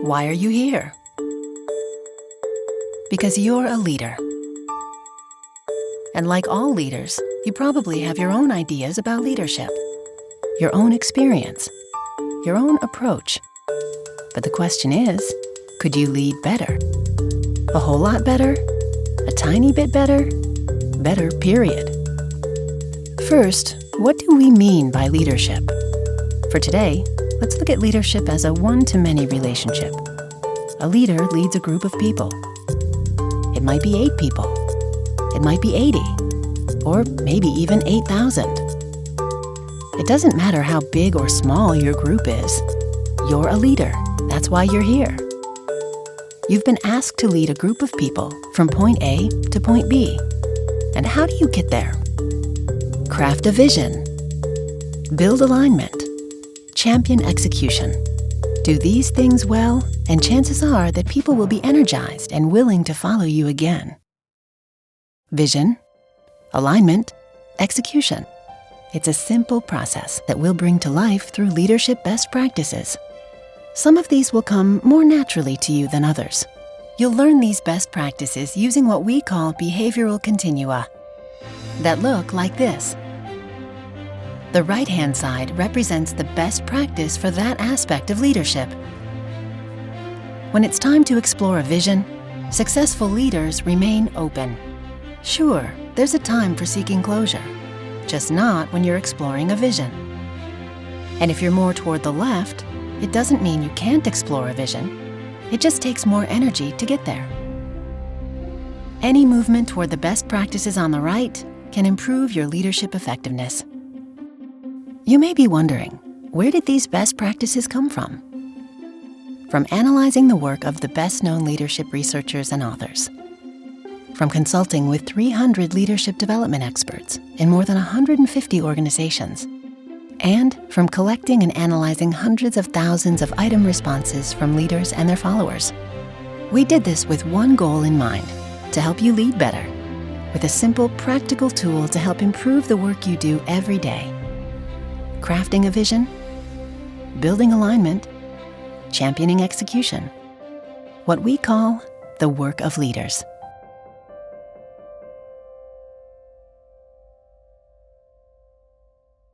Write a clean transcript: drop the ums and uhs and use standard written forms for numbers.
Why are you here? Because you're a leader. And like all leaders, you probably have your own ideas about leadership, your own experience, your own approach. But the question is, could you lead better? A whole lot better? A tiny bit better? Better, period. First, what do we mean by leadership? For today, let's look at leadership as a one-to-many relationship. A leader leads a group of people. It might be 8 people. It might be 80, or maybe even 8,000. It doesn't matter how big or small your group is. You're a leader. That's why you're here. You've been asked to lead a group of people from point A to point B. And how do you get there? Craft a vision. Build alignment. Champion execution. Do these things well, and chances are that people will be energized and willing to follow you again. Vision, alignment, execution. It's a simple process that we'll bring to life through leadership best practices. Some of these will come more naturally to you than others. You'll learn these best practices using what we call behavioral continua that look like this. The right-hand side represents the best practice for that aspect of leadership. When it's time to explore a vision, successful leaders remain open. Sure, there's a time for seeking closure, just not when you're exploring a vision. And if you're more toward the left, it doesn't mean you can't explore a vision. It just takes more energy to get there. Any movement toward the best practices on the right can improve your leadership effectiveness. You may be wondering, where did these best practices come from? From analyzing the work of the best-known leadership researchers and authors. From consulting with 300 leadership development experts in more than 150 organizations. And from collecting and analyzing hundreds of thousands of item responses from leaders and their followers. We did this with one goal in mind, to help you lead better, with a simple, practical tool to help improve the work you do every day. Crafting a vision, building alignment, championing execution. What we call the work of leaders.